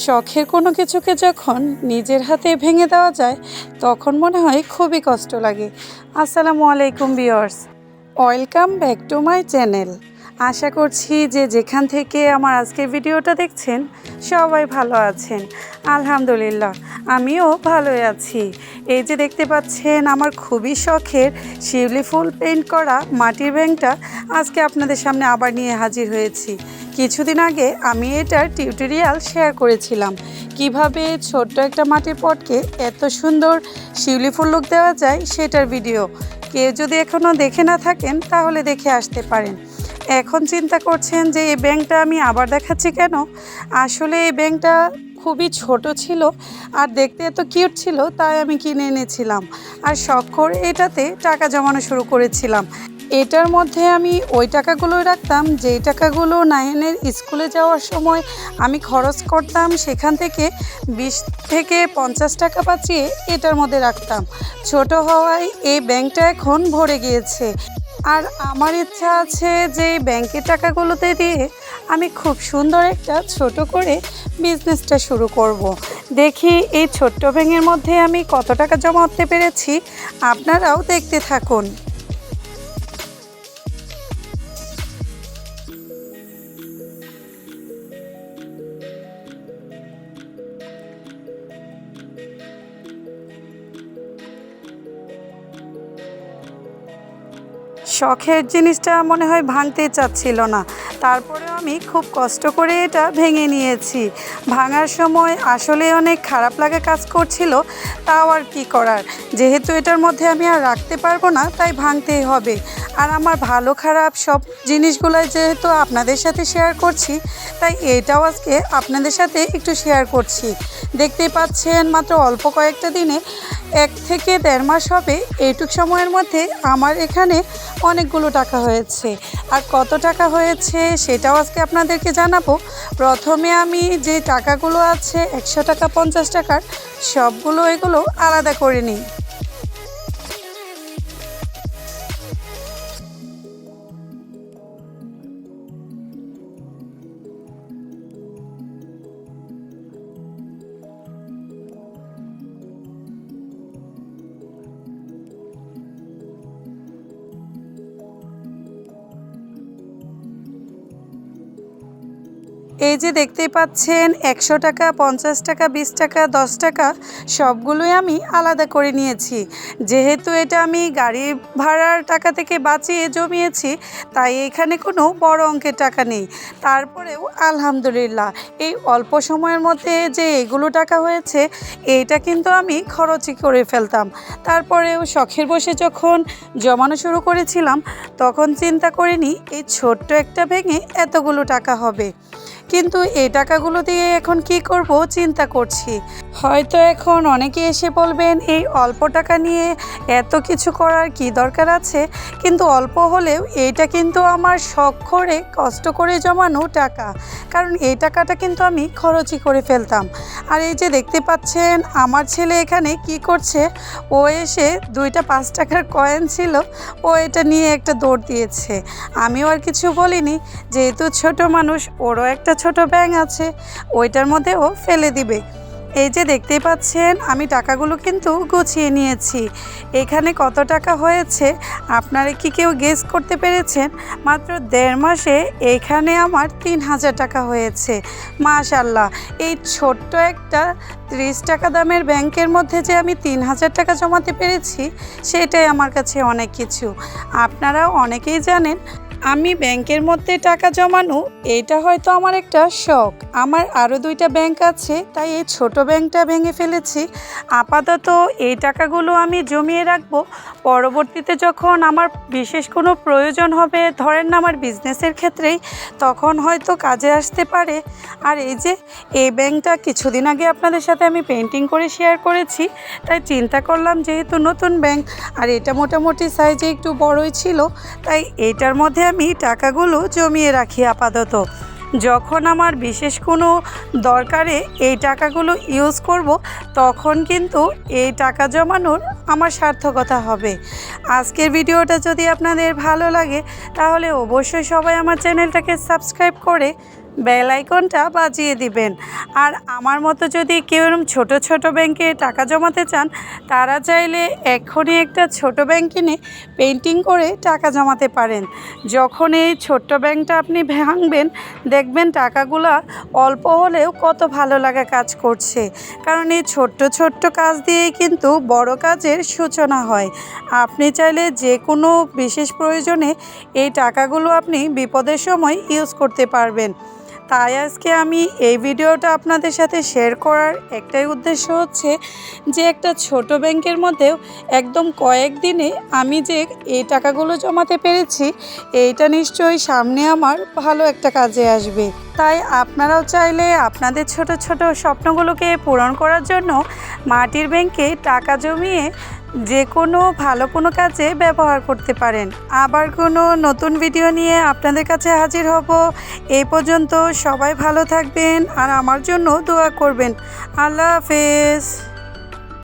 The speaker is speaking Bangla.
শখের কোনো কিছুকে যখন নিজের হাতে ভেঙে দেওয়া যায় তখন মনে হয় খুবই কষ্ট লাগে। আসসালামু আলাইকুম viewers, welcome back to my channel. আশা করছি যে যেখান থেকে আমার আজকের ভিডিওটা দেখছেন সবাই ভালো আছেন। আলহামদুলিল্লাহ আমিও ভালোই আছি। এই যে দেখতে পাচ্ছেন আমার খুবই শখের শিউলি ফুল পেইন্ট করা মাটির ব্যাংকটা আজকে আপনাদের সামনে আবার নিয়ে হাজির হয়েছি। কিছুদিন আগে আমি এটার টিউটোরিয়াল শেয়ার করেছিলাম কিভাবে ছোট্ট একটা মাটির পটকে এত সুন্দর শিউলি ফুল লুক দেওয়া যায় সেটার ভিডিও। কেউ যদি এখনও দেখে না থাকেন তাহলে দেখে আসতে পারেন। এখন চিন্তা করছেন যে এই ব্যাংকটা আমি আবার দেখাচ্ছি কেন? আসলে এই ব্যাংকটা খুবই ছোট ছিল আর দেখতে এত কিউট ছিল, তাই আমি কিনে এনেছিলাম আর শখ করে এটাতে টাকা জমানো শুরু করেছিলাম। এটার মধ্যে আমি ওই টাকাগুলোই রাখতাম যেই টাকাগুলো নাইনের স্কুলে যাওয়ার সময় আমি খরচ করতাম, সেখান থেকে 20 থেকে 50 টাকা বাঁচিয়ে এটার মধ্যে রাখতাম। ছোট হওয়ায় এই ব্যাংকটা এখন ভরে গিয়েছে আর আমার ইচ্ছা আছে যে এই ব্যাংকের টাকাগুলোতে দিয়ে আমি খুব সুন্দর একটা ছোট করে বিজনেসটা শুরু করব। দেখি এই ছোট্ট ব্যাংকের মধ্যে আমি কত টাকা জমাতে পেরেছি, আপনারাও দেখতে থাকুন। শখের জিনিসটা মনে হয় ভাঙতেই চাচ্ছিল না, তারপরেও আমি খুব কষ্ট করে এটা ভেঙে নিয়েছি। ভাঙার সময় আসলে অনেক খারাপ লাগা কাজ করছিল, তাও আর কি করার, যেহেতু এটার মধ্যে আমি আর রাখতে পারবো না তাই ভাঙতেই হবে। আর আমার ভালো খারাপ সব জিনিসগুলো যেহেতু আপনাদের সাথে শেয়ার করছি, তাই এটাও আজকে আপনাদের সাথে একটু শেয়ার করছি। দেখতেই পাচ্ছেন মাত্র অল্প কয়েকটা দিনে 1 থেকে 1.5 মাস হবে, এইটুক সময়ের মধ্যে আমার এখানে অনেকগুলো টাকা হয়েছে। আর কত টাকা হয়েছে সেটাও আজকে আপনাদেরকে জানাবো। প্রথমে আমি যে টাকাগুলো আছে 100 টাকা 50 টাকার সবগুলো এগুলো আলাদা করে নিই। এই যে দেখতেই পাচ্ছেন 100 টাকা 50 টাকা 20 টাকা 10 টাকা সবগুলোই আমি আলাদা করে নিয়েছি। যেহেতু এটা আমি গাড়ি ভাড়ার টাকা থেকে বাঁচিয়ে জমিয়েছি, তাই এখানে কোনো বড় অঙ্কের টাকা নেই। তারপরেও আলহামদুলিল্লাহ এই অল্প সময়ের মধ্যে যে এগুলো টাকা হয়েছে, এইটা কিন্তু আমি খরচই করে ফেলতাম। তারপরেও শখের বসে যখন জমানো শুরু করেছিলাম তখন চিন্তা করিনি এই ছোট্ট একটা ভেঙে এতগুলো টাকা হবে। কিন্তু এই টাকাগুলো দিয়ে এখন কি করব চিন্তা করছি। হয়তো এখন অনেকে এসে বলবেন এই অল্প টাকা নিয়ে এত কিছু করার কি দরকার আছে, কিন্তু অল্প হলেও এইটা কিন্তু আমার শখ করে কষ্ট করে জমানো টাকা, কারণ এই টাকাটা কিন্তু আমি খরচই করে ফেলতাম। আর এই যে দেখতে পাচ্ছেন আমার ছেলে এখানে কি করছে, ও এসে 2টা 5 টাকার কয়েন ছিল, ও এটা নিয়ে একটা দৌড় দিয়েছে। আমিও আর কিছু বলিনি, যেহেতু ছোট মানুষ, ওরও একটা ছোট ব্যাঙ আছে, ওইটার মধ্যে ও ফেলে দিবে। এই যে দেখতেই পাচ্ছেন আমি টাকাগুলো কিন্তু গুছিয়ে নিয়েছি। এখানে কত টাকা হয়েছে আপনারা কি কেউ গেস করতে পেরেছেন? মাত্র 1.5 মাসে এখানে আমার 3000 টাকা হয়েছে। মাশাআল্লাহ, এই ছোট্ট একটা 30 টাকা দামের ব্যাংকের মধ্যে যে আমি 3000 টাকা জমাতে পেরেছি, সেটাই আমার কাছে অনেক কিছু। আপনারা অনেকেই জানেন আমি ব্যাংকের মধ্যে টাকা জমানো এটা হয়তো আমার একটা শখ। আমার আরও 2টা ব্যাংক আছে, তাই এই ছোট ব্যাংকটা ভেঙে ফেলেছি। আপাতত এই টাকাগুলো আমি জমিয়ে রাখবো, পরবর্তীতে যখন আমার বিশেষ কোনো প্রয়োজন হবে, ধরেন না আমার বিজনেসের ক্ষেত্রেই, তখন হয়তো কাজে আসতে পারে। আর এই যে এই ব্যাংকটা কিছুদিন আগে আপনাদের সাথে আমি পেন্টিং করে শেয়ার করেছি, তাই চিন্তা করলাম যেহেতু নতুন ব্যাংক আর এটা মোটামুটি সাইজে একটু বড়ই ছিল, তাই এটার মধ্যে আমি টাকাগুলো জমিয়ে রাখি আপাতত। যখন আমার বিশেষ কোনো দরকারে এই টাকাগুলো ইউজ করব, তখন কিন্তু এই টাকা জমানোর আমার সার্থকতা হবে। আজকের ভিডিওটা যদি আপনাদের ভালো লাগে তাহলে অবশ্যই সবাই আমার চ্যানেলটাকে সাবস্ক্রাইব করে বেল আইকনটা বাজিয়ে দিবেন। আর আমার মতো যদি কেউ এরকম ছোটো ছোটো ব্যাংকে টাকা জমাতে চান, তারা চাইলে এখনই একটা ছোট ব্যাংক কিনে পেন্টিং করে টাকা জমাতে পারেন। যখন এই ছোট্ট ব্যাংকটা আপনি ভাঙবেন, দেখবেন টাকাগুলা অল্প হলেও কত ভালো লাগা কাজ করছে। কারণ এই ছোট্ট ছোট্ট কাজ দিয়েই কিন্তু বড় কাজের সূচনা হয়। আপনি চাইলে যে কোনো বিশেষ প্রয়োজনে এই টাকাগুলো আপনি বিপদের সময় ইউজ করতে পারবেন। তাই আজকে আমি এই ভিডিওটা আপনাদের সাথে শেয়ার করার একটাই উদ্দেশ্য হচ্ছে যে একটা ছোট ব্যাংকের মধ্যেও একদম কয়েকদিনে আমি যে এই টাকাগুলো জমাতে পেরেছি, এইটা নিশ্চয়ই সামনে আমার ভালো একটা কাজে আসবে। তাই আপনারাও চাইলে আপনাদের ছোট ছোট স্বপ্নগুলোকে পূরণ করার জন্য মাটির ব্যাংকে টাকা জমিয়ে যে কোনো ভালো কোনো কাজে ব্যবহার করতে পারেন। আবার কোনো নতুন ভিডিও নিয়ে আপনাদের কাছে হাজির হব। এই পর্যন্ত সবাই ভালো থাকবেন আর আমার জন্য দোয়া করবেন। আল্লাহ হাফেজ।